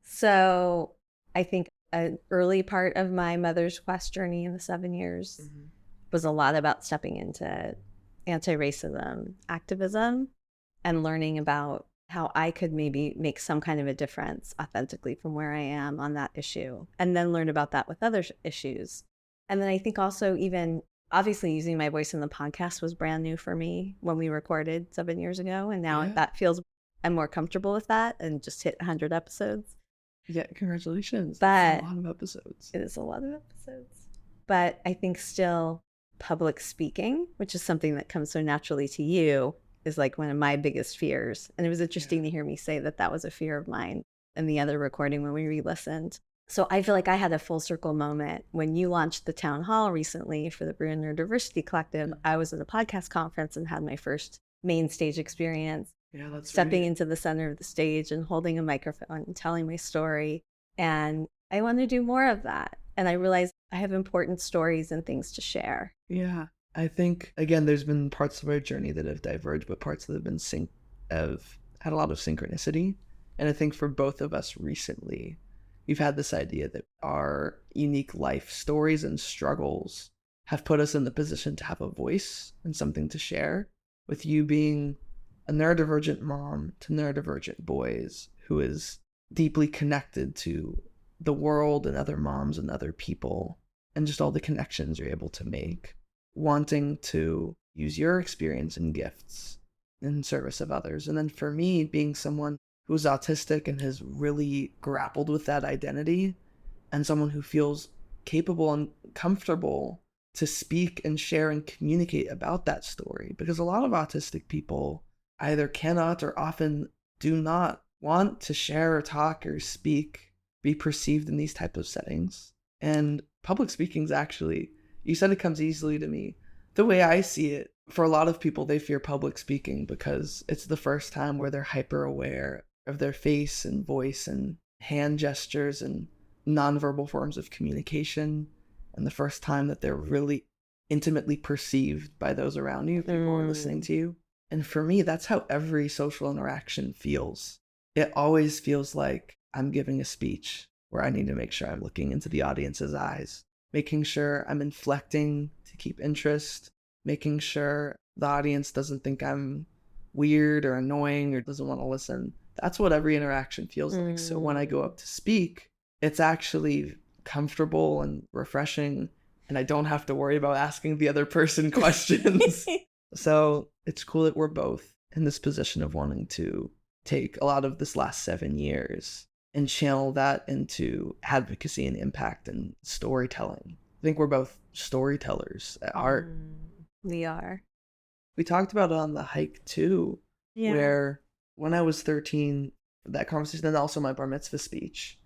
So I think an early part of my Mother's Quest journey in the 7 years was a lot about stepping into anti-racism activism and learning about how I could maybe make some kind of a difference authentically from where I am on that issue, and then learn about that with other issues. And then I think also even obviously using my voice in the podcast was brand new for me when we recorded 7 years ago. And now that feels, I'm more comfortable with that and just hit 100 episodes. Yeah, congratulations. But that's a lot of episodes. It is a lot of episodes. But I think still public speaking, which is something that comes so naturally to you, is like one of my biggest fears. And it was interesting to hear me say that that was a fear of mine in the other recording when we re-listened. So I feel like I had a full circle moment when you launched the town hall recently for the Bruin Neurodiversity Collective. I was at a podcast conference and had my first main stage experience. Yeah, that's stepping into the center of the stage and holding a microphone and telling my story. And I want to do more of that. And I realized I have important stories and things to share. Yeah. I think, again, there's been parts of our journey that have diverged, but parts that have been have had a lot of synchronicity. And I think for both of us recently, we've had this idea that our unique life stories and struggles have put us in the position to have a voice and something to share, with you being a neurodivergent mom to neurodivergent boys who is deeply connected to the world and other moms and other people and just all the connections you're able to make, wanting to use your experience and gifts in service of others. And then for me, being someone who's autistic and has really grappled with that identity, and someone who feels capable and comfortable to speak and share and communicate about that story. Because a lot of autistic people either cannot or often do not want to share or talk or speak, be perceived in these types of settings. And public speaking is actually, you said it comes easily to me. The way I see it, for a lot of people, they fear public speaking because it's the first time where they're hyper aware of their face and voice and hand gestures and nonverbal forms of communication, and the first time that they're really intimately perceived by those around you, people who are listening to you. And for me, that's how every social interaction feels. It always feels like I'm giving a speech where I need to make sure I'm looking into the audience's eyes, making sure I'm inflecting to keep interest, making sure the audience doesn't think I'm weird or annoying or doesn't want to listen. That's what every interaction feels like. So when I go up to speak, it's actually comfortable and refreshing, and I don't have to worry about asking the other person questions. So it's cool that we're both in this position of wanting to take a lot of this last 7 years and channel that into advocacy and impact and storytelling. I think we're both storytellers at heart. We are. We talked about it on the hike too, where when I was 13, that conversation, and also my bar mitzvah speech,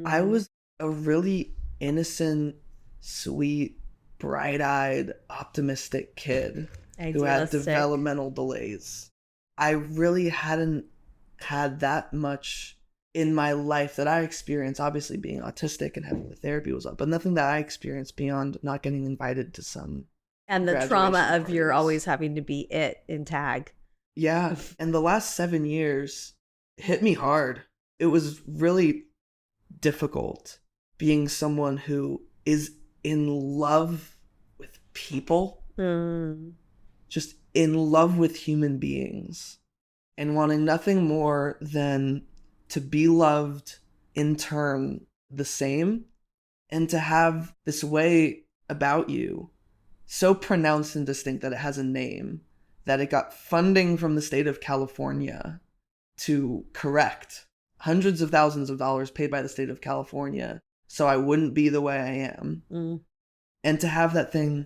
I was a really innocent, sweet, bright-eyed, optimistic kid who had developmental delays. I really hadn't had that much in my life that I experienced, obviously being autistic and having the therapy was up, but nothing that I experienced beyond not getting invited to some and the trauma of parties. you're always having to be it in tag. Yeah. And the last 7 years hit me hard. It was really difficult being someone who is in love with people, just in love with human beings, and wanting nothing more than to be loved in turn the same, and to have this way about you so pronounced and distinct that it has a name, that it got funding from the state of California to correct hundreds of thousands of dollars paid by the state of California so I wouldn't be the way I am. And to have that thing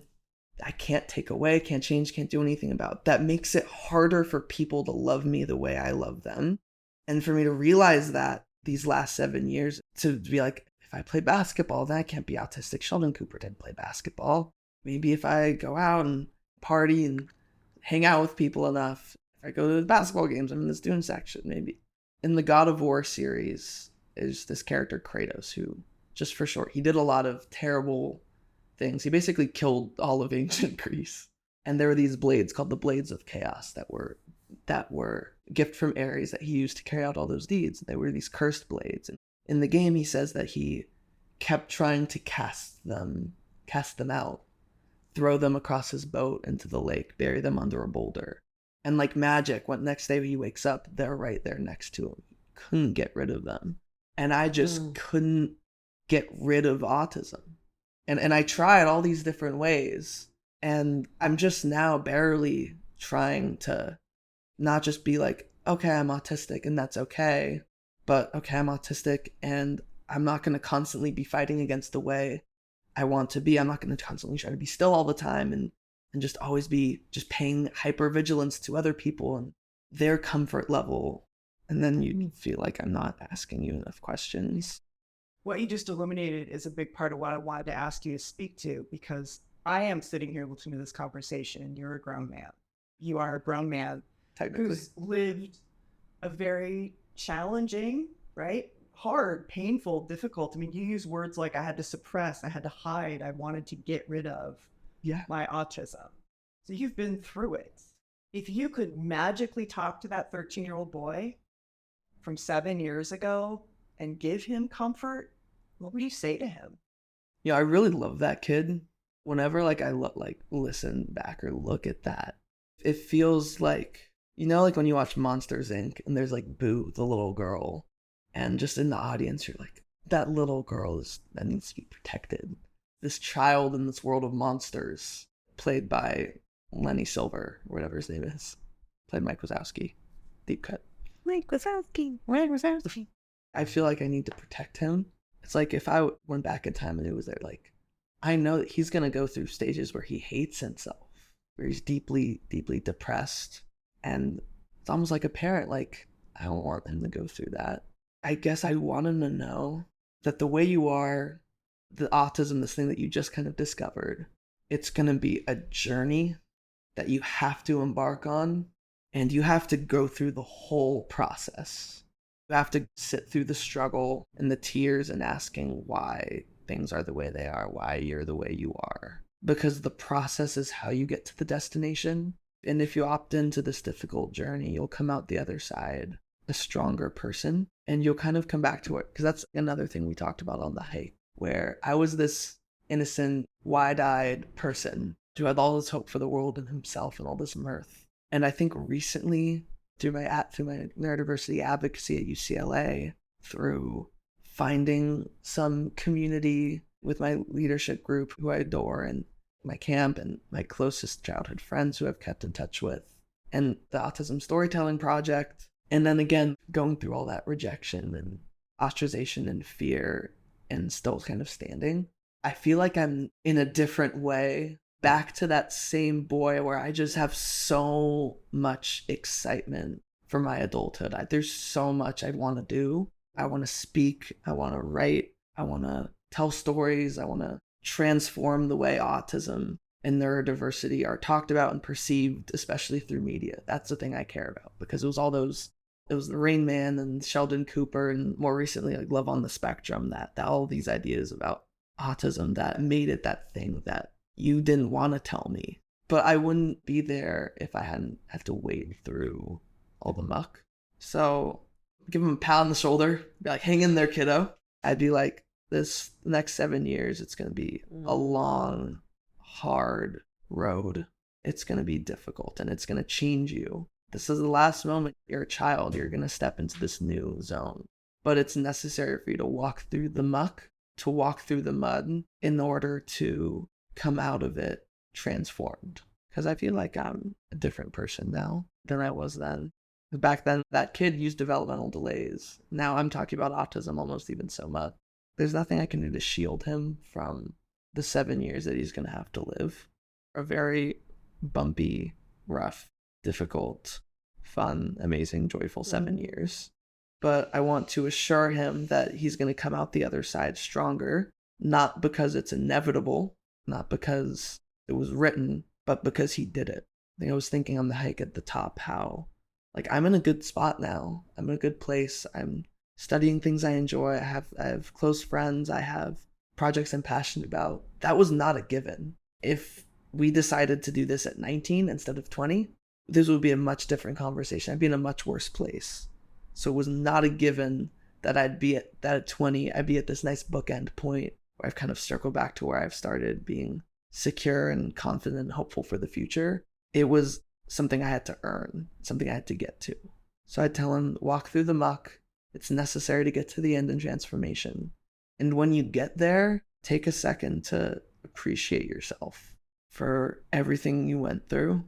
I can't take away, can't change, can't do anything about, that makes it harder for people to love me the way I love them. And for me to realize that these last 7 years, to be like, if I play basketball, then I can't be autistic. Sheldon Cooper didn't play basketball. Maybe if I go out and party and hang out with people enough, if I go to the basketball games, I'm in the student section, maybe. In the God of War series is this character Kratos, who, just for short, he did a lot of terrible things. He basically killed all of ancient Greece. And there were these blades called the Blades of Chaos that were a gift from Ares that he used to carry out all those deeds. They were these cursed blades. And in the game, he says that he kept trying to cast them out, throw them across his boat into the lake, bury them under a boulder. And like magic, when next day he wakes up, they're right there next to him. He couldn't get rid of them. And I just couldn't get rid of autism. And I tried all these different ways. And I'm just now barely trying to not just be like, okay, I'm autistic and that's okay. But okay, I'm autistic and I'm not going to constantly be fighting against the way I want to be. I'm not going to constantly try to be still all the time and just always be just paying hypervigilance to other people and their comfort level. And then you feel like I'm not asking you enough questions. What you just illuminated is a big part of what I wanted to ask you to speak to, because I am sitting here listening to this conversation and you're a grown man. You are a grown man who's lived a very challenging, right? Hard, painful, difficult. I mean, you use words like I had to suppress, I had to hide, I wanted to get rid of my autism. So you've been through it. If you could magically talk to that 13-year-old boy from 7 years ago and give him comfort, what would you say to him? Yeah, I really love that kid. Whenever I listen back or look at that, it feels like, like when you watch Monsters, Inc. and there's Boo, the little girl, and just in the audience, you're like, that little girl that needs to be protected. This child in this world of monsters, played by Lenny Silver, or whatever his name is, played Mike Wazowski. Deep cut. Mike Wazowski. I feel like I need to protect him It's like if I went back in time and it was there, like, I know that he's going to go through stages where he hates himself, where he's deeply, deeply depressed. And it's almost like a parent, like, I don't want him to go through that. I guess I want him to know that the way you are, the autism, this thing that you just kind of discovered, it's going to be a journey that you have to embark on, and you have to go through the whole process. You have to sit through the struggle and the tears and asking why things are the way they are, why you're the way you are. Because the process is how you get to the destination. And if you opt into this difficult journey, you'll come out the other side a stronger person, and you'll kind of come back to it. Because that's another thing we talked about on the hike, where I was this innocent, wide-eyed person who had all this hope for the world and himself and all this mirth. And I think recently, through my neurodiversity advocacy at UCLA, through finding some community with my leadership group who I adore, and my camp, and my closest childhood friends who I've kept in touch with, and the Autism Storytelling Project, and then again, going through all that rejection and ostracization and fear and still kind of standing, I feel like I'm in a different way back to that same boy where I just have so much excitement for my adulthood. There's so much I want to do. I want to speak. I want to write. I want to tell stories. I want to transform the way autism and neurodiversity are talked about and perceived, especially through media. That's the thing I care about, because it was the Rain Man and Sheldon Cooper, and more recently, like Love on the Spectrum, that all these ideas about autism that made it that thing that you didn't want to tell me. But I wouldn't be there if I hadn't had to wade through all the muck. So give him a pat on the shoulder, be like, hang in there, kiddo. I'd be like, this next 7 years, it's going to be a long, hard road. It's going to be difficult, and it's going to change you. This is the last moment you're a child. You're going to step into this new zone. But it's necessary for you to walk through the muck, to walk through the mud, in order to come out of it transformed. Because I feel like I'm a different person now than I was then. Back then, that kid used developmental delays. Now I'm talking about autism almost even so much. There's nothing I can do to shield him from the 7 years that he's going to have to live. A very bumpy, rough, difficult, fun, amazing, joyful 7 years. But I want to assure him that he's going to come out the other side stronger, not because it's inevitable, not because it was written, but because he did it. I think I was thinking on the hike at the top how, like, I'm in a good spot now. I'm in a good place. I'm studying things I enjoy. I have close friends. I have projects I'm passionate about. That was not a given. If we decided to do this at 19 instead of 20, this would be a much different conversation. I'd be in a much worse place. So it was not a given that at 20, I'd be at this nice bookend point where I've kind of circled back to where I've started being secure and confident and hopeful for the future. It was something I had to earn, something I had to get to. So I'd tell him, walk through the muck. It's necessary to get to the end in transformation. And when you get there, take a second to appreciate yourself for everything you went through,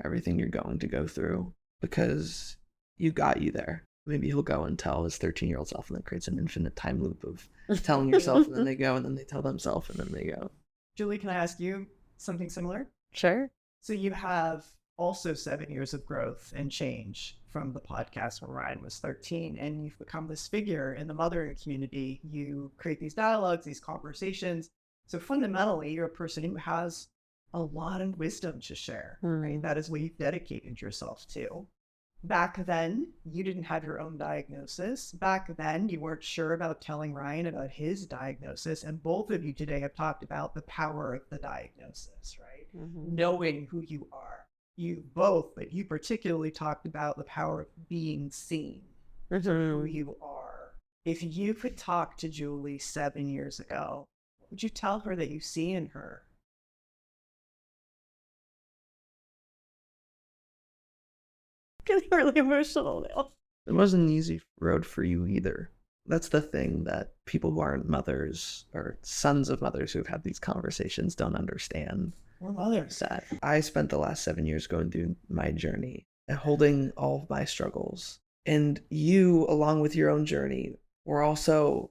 everything you're going to go through, because you got you there. Maybe he'll go and tell his 13-year-old self, and then creates an infinite time loop of telling yourself, and then they go, and then they tell themselves, and then they go. Julie, can I ask you something similar? Sure. So you have also 7 years of growth and change from the podcast when Ryan was 13, and you've become this figure in the mothering community. You create these dialogues, these conversations. So fundamentally, you're a person who has a lot of wisdom to share, right? That is what you've dedicated yourself to. Back then, you didn't have your own diagnosis. Back then, you weren't sure about telling Ryan about his diagnosis. And both of you today have talked about the power of the diagnosis, right? Knowing who you are. You both, but you particularly talked about the power of being seen, who you are. If you could talk to Julie 7 years ago, what would you tell her that you see in her? Getting really emotional now. It wasn't an easy road for you either. That's the thing that people who aren't mothers or sons of mothers who've had these conversations don't understand. We're mothers. That I spent the last 7 years going through my journey and holding all of my struggles. And you, along with your own journey, were also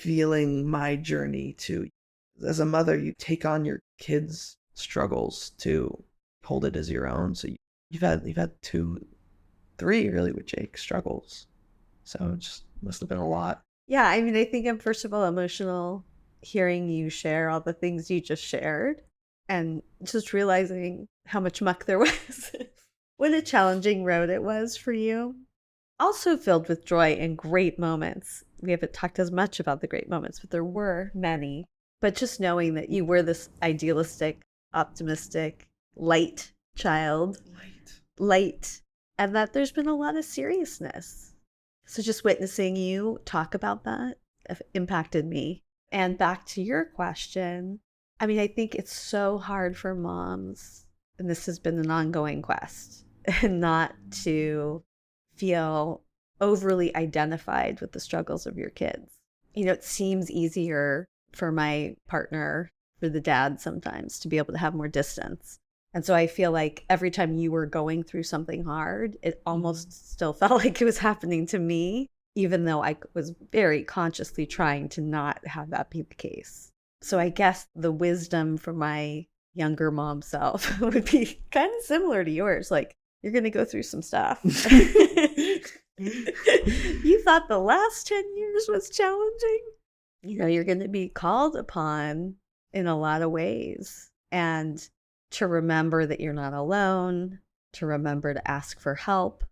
feeling my journey to, as a mother, you take on your kids' struggles to hold it as your own. So you've had 2, 3 really with Jake struggles. So it just must have been a lot. Yeah, I mean, I think I'm first of all emotional hearing you share all the things you just shared and just realizing how much muck there was. What a challenging road it was for you. Also filled with joy and great moments. We haven't talked as much about the great moments, but there were many. But just knowing that you were this idealistic, optimistic, light child. Light. And that there's been a lot of seriousness. So just witnessing you talk about that impacted me. And back to your question, I mean, I think it's so hard for moms, and this has been an ongoing quest, not to feel overly identified with the struggles of your kids. You know, it seems easier for my partner, for the dad sometimes, to be able to have more distance. And so I feel like every time you were going through something hard, it almost still felt like it was happening to me, even though I was very consciously trying to not have that be the case. So I guess the wisdom for my younger mom self would be kind of similar to yours. Like, you're going to go through some stuff. You thought the last 10 years was challenging. You know, you're going to be called upon in a lot of ways. And to remember that you're not alone, to remember to ask for help,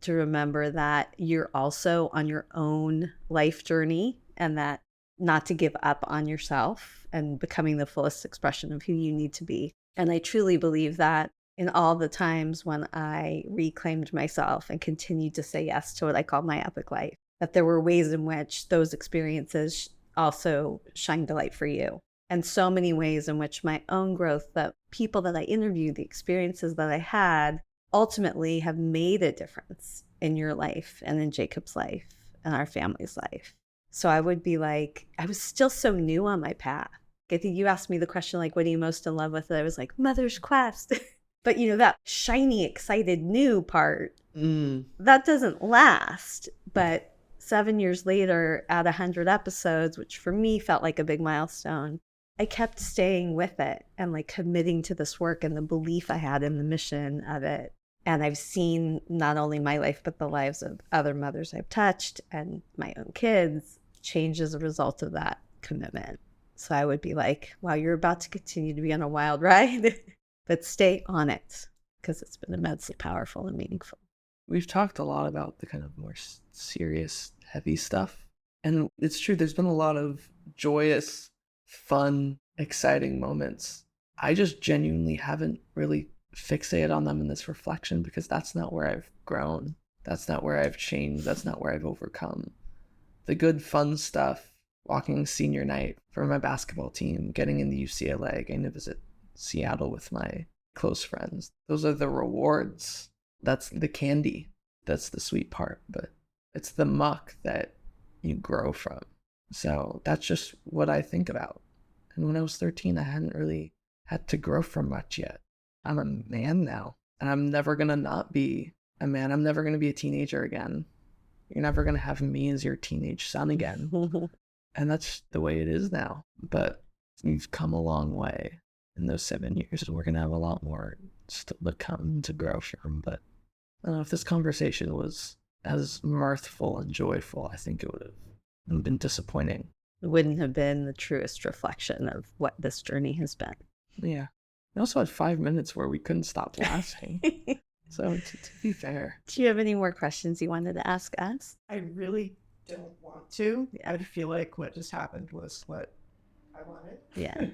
to remember that you're also on your own life journey and that not to give up on yourself and becoming the fullest expression of who you need to be. And I truly believe that in all the times when I reclaimed myself and continued to say yes to what I call my epic life, that there were ways in which those experiences also shined a light for you. And so many ways in which my own growth, the people that I interviewed, the experiences that I had, ultimately have made a difference in your life and in Jacob's life and our family's life. So I would be like, I was still so new on my path. I think you asked me the question, like, what are you most in love with? And I was like, Mother's Quest. But, you know, that shiny, excited, new part, that doesn't last. But 7 years later, at 100 episodes, which for me felt like a big milestone, I kept staying with it and like committing to this work and the belief I had in the mission of it. And I've seen not only my life, but the lives of other mothers I've touched and my own kids change as a result of that commitment. So I would be like, wow, you're about to continue to be on a wild ride, but stay on it because it's been immensely powerful and meaningful. We've talked a lot about the kind of more serious, heavy stuff. And it's true, there's been a lot of joyous, fun, exciting moments. I just genuinely haven't really fixated on them in this reflection because that's not where I've grown. That's not where I've changed. That's not where I've overcome. The good, fun stuff, walking senior night for my basketball team, getting into UCLA, getting to visit Seattle with my close friends. Those are the rewards. That's the candy. That's the sweet part. But it's the muck that you grow from. So that's just what I think about. And when I was 13, I hadn't really had to grow from much yet. I'm a man now, and I'm never going to not be a man. I'm never going to be a teenager again. You're never going to have me as your teenage son again. And that's the way it is now. But you've come a long way in those 7 years, and we're going to have a lot more still to come to grow from. But I don't know if this conversation was as mirthful and joyful, I think it would have been disappointing. It wouldn't have been the truest reflection of what this journey has been. Yeah. We also had 5 minutes where we couldn't stop laughing. So to be fair. Do you have any more questions you wanted to ask us? I really don't want to. I feel like what just happened was what I wanted. Yeah.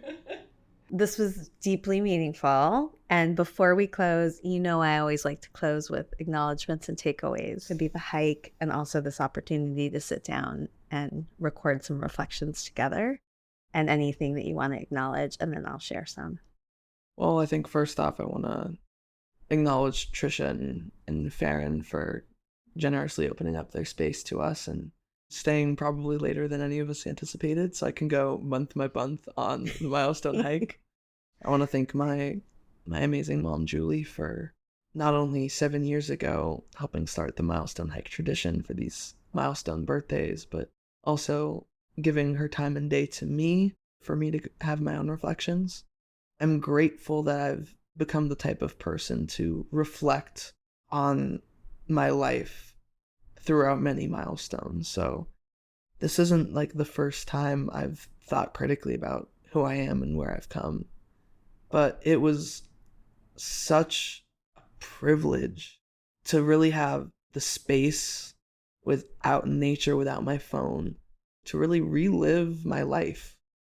This was deeply meaningful. And before we close, you know I always like to close with acknowledgments and takeaways. It'd be the hike and also this opportunity to sit down and record some reflections together and anything that you want to acknowledge, and then I'll share some. Well, I think first off, I want to acknowledge Tricia and Farron for generously opening up their space to us and staying probably later than any of us anticipated, so I can go month by month on the Milestone hike. I want to thank my amazing mom, Julie, for not only 7 years ago helping start the Milestone hike tradition for these milestone birthdays, but also giving her time and day to me for me to have my own reflections. I'm grateful that I've become the type of person to reflect on my life throughout many milestones. So this isn't like the first time I've thought critically about who I am and where I've come, but it was such a privilege to really have the space without nature, without my phone, to really relive my life,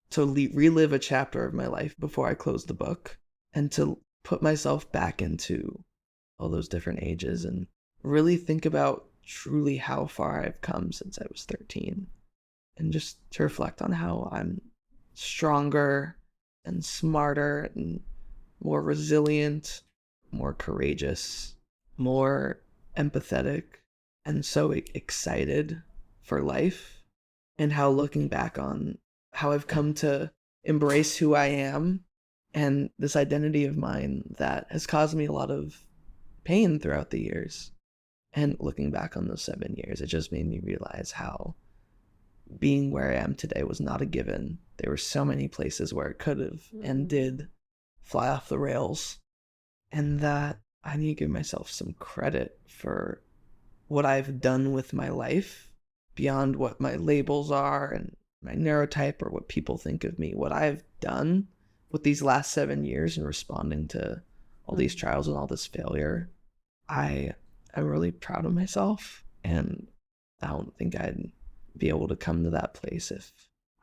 to relive a chapter of my life before I close the book, and to put myself back into all those different ages and really think about truly how far I've come since I was 13, and just to reflect on how I'm stronger and smarter and more resilient, more courageous, more empathetic, and so excited for life, and how looking back on how I've come to embrace who I am and this identity of mine that has caused me a lot of pain throughout the years. And looking back on those 7 years, it just made me realize how being where I am today was not a given. There were so many places where it could have and did fly off the rails, and that I need to give myself some credit for what I've done with my life beyond what my labels are and my neurotype or what people think of me. What I've done with these last 7 years in responding to all these trials and all this failure, I'm really proud of myself, and I don't think I'd be able to come to that place if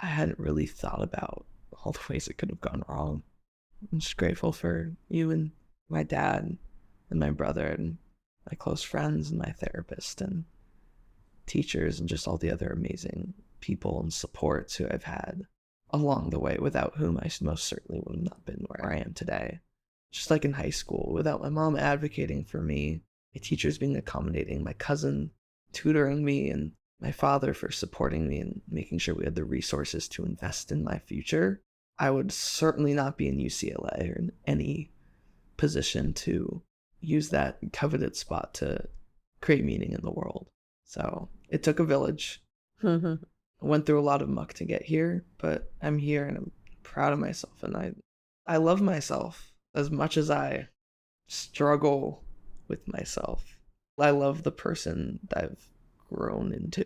I hadn't really thought about all the ways it could have gone wrong. I'm just grateful for you and my dad and my brother and my close friends and my therapist and teachers and just all the other amazing people and supports who I've had along the way, without whom I most certainly would have not been where I am today. Just like in high school, without my mom advocating for me, my teachers being accommodating, my cousin tutoring me, and my father for supporting me and making sure we had the resources to invest in my future, I would certainly not be in UCLA or in any position to use that coveted spot to create meaning in the world. So it took a village. I went through a lot of muck to get here, but I'm here and I'm proud of myself, and I love myself as much as I struggle with myself. I love the person that I've grown into.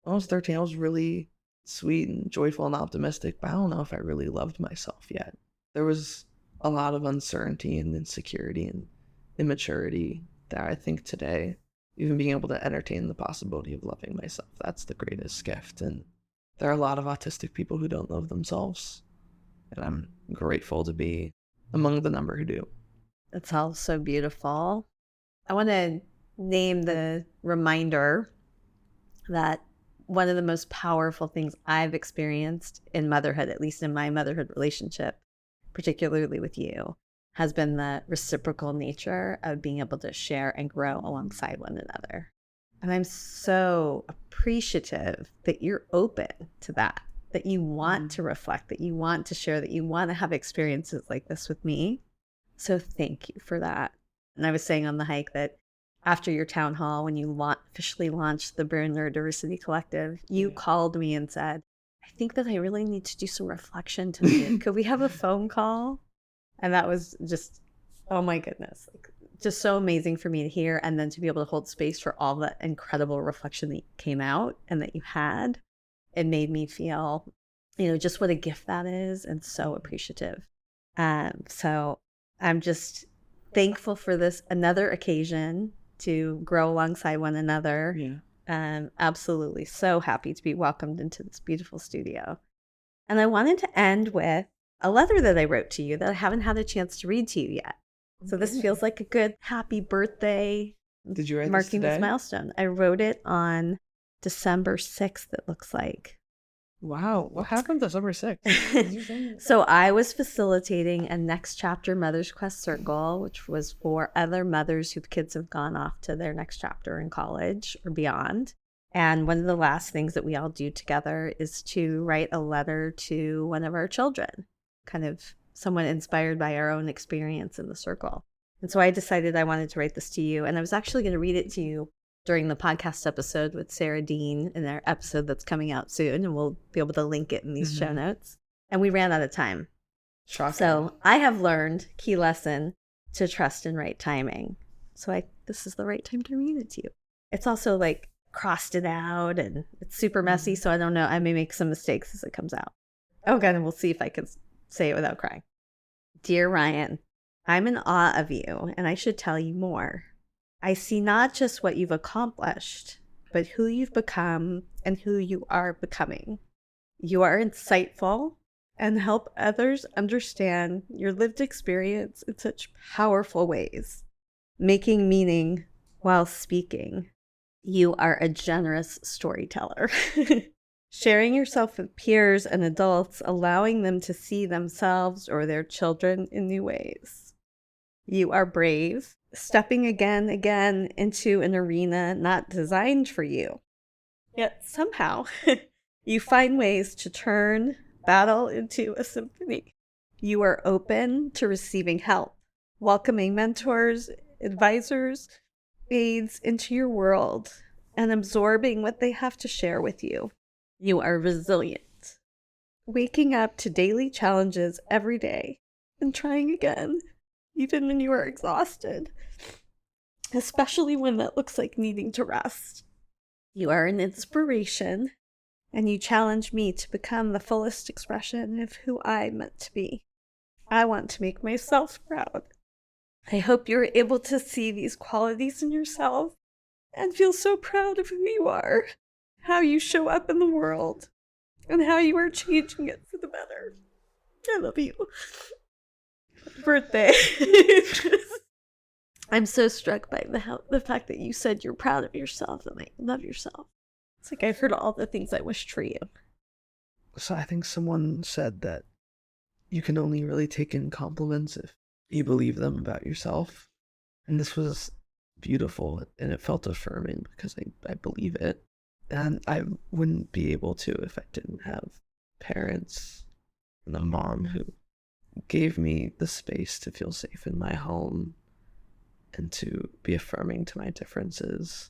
When I was 13, I was really sweet and joyful and optimistic, but I don't know if I really loved myself yet. There was a lot of uncertainty and insecurity and immaturity that I think today, even being able to entertain the possibility of loving myself, that's the greatest gift. And there are a lot of autistic people who don't love themselves, and I'm grateful to be among the number who do. That's all so beautiful. I want to name the reminder that one of the most powerful things I've experienced in motherhood, at least in my motherhood relationship, particularly with you, has been the reciprocal nature of being able to share and grow alongside one another. And I'm so appreciative that you're open to that, that you want to reflect, that you want to share, that you want to have experiences like this with me. So thank you for that. And I was saying on the hike that after your town hall, when you officially launched the Neurodiversity Collective, you called me and said, I think that I really need to do some reflection tonight. Could we have a phone call? And that was just, oh my goodness, like, just so amazing for me to hear, and then to be able to hold space for all that incredible reflection that came out and that you had. It made me feel, just what a gift that is, and so appreciative. So I'm just thankful for this another occasion to grow alongside one another. Yeah. Absolutely so happy to be welcomed into this beautiful studio. And I wanted to end with a letter that I wrote to you that I haven't had a chance to read to you yet. So this feels like a good happy birthday. Did you write marking this milestone? I wrote it on December 6th, it looks like. Wow. What happened December 6th? So I was facilitating a Next Chapter Mother's Quest Circle, which was for other mothers whose kids have gone off to their next chapter in college or beyond. And one of the last things that we all do together is to write a letter to one of our children, kind of someone inspired by our own experience in the circle. And so I decided I wanted to write this to you, and I was actually going to read it to you during the podcast episode with Sarah Dean in our episode that's coming out soon, and we'll be able to link it in these show notes. And we ran out of time. Shocking. So I have learned, key lesson, to trust in right timing. So this is the right time to read it to you. It's also like crossed it out and it's super messy. So I don't know. I may make some mistakes as it comes out. Oh, God. And we'll see if I can say it without crying. Dear Ryan, I'm in awe of you and I should tell you more. I see not just what you've accomplished, but who you've become and who you are becoming. You are insightful and help others understand your lived experience in such powerful ways, making meaning while speaking. You are a generous storyteller, sharing yourself with peers and adults, allowing them to see themselves or their children in new ways. You are brave, stepping again into an arena not designed for you. Yet somehow you find ways to turn battle into a symphony. You are open to receiving help, welcoming mentors, advisors, aides into your world, and absorbing what they have to share with you. You are resilient, waking up to daily challenges every day and trying again, even when you are exhausted, especially when that looks like needing to rest. You are an inspiration, and you challenge me to become the fullest expression of who I'm meant to be. I want to make myself proud. I hope you're able to see these qualities in yourself and feel so proud of who you are, how you show up in the world, and how you are changing it for the better. I love you. Happy birthday. I'm so struck by the fact that you said you're proud of yourself and that you love yourself. It's like I've heard all the things I wished for you. So I think someone said that you can only really take in compliments if you believe them about yourself. And this was beautiful and it felt affirming because I believe it. And I wouldn't be able to if I didn't have parents and a mom who gave me the space to feel safe in my home and to be affirming to my differences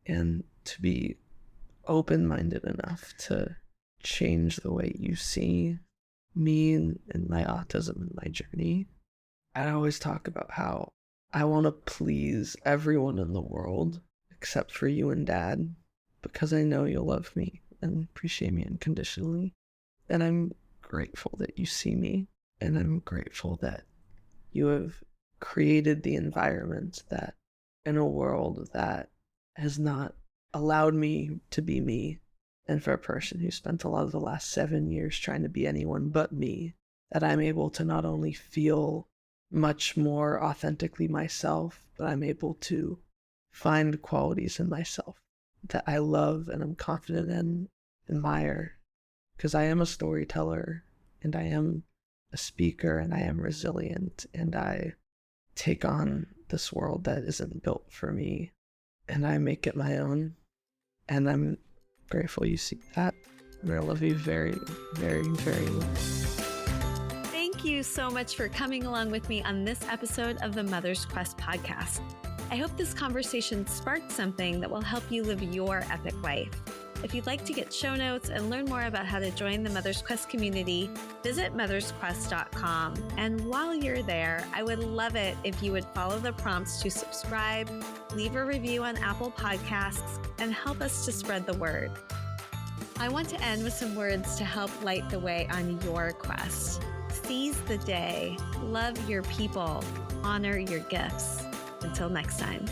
and to be open-minded enough to change the way you see me and my autism and my journey. I always talk about how I want to please everyone in the world except for you and Dad because I know you'll love me and appreciate me unconditionally. And I'm grateful that you see me, and I'm grateful that you have created the environment that in a world that has not allowed me to be me, and for a person who spent a lot of the last 7 years trying to be anyone but me, that I'm able to not only feel much more authentically myself, but I'm able to find qualities in myself that I love and I'm confident in, admire, because I am a storyteller and I am a speaker and I am resilient and I take on this world that isn't built for me and I make it my own. And I'm grateful you see that. And I love you very, very, very much. Thank you so much for coming along with me on this episode of the Mother's Quest podcast. I hope this conversation sparked something that will help you live your epic life. If you'd like to get show notes and learn more about how to join the Mother's Quest community, visit mothersquest.com. And while you're there, I would love it if you would follow the prompts to subscribe, leave a review on Apple Podcasts, and help us to spread the word. I want to end with some words to help light the way on your quest. Seize the day, love your people, honor your gifts. Until next time.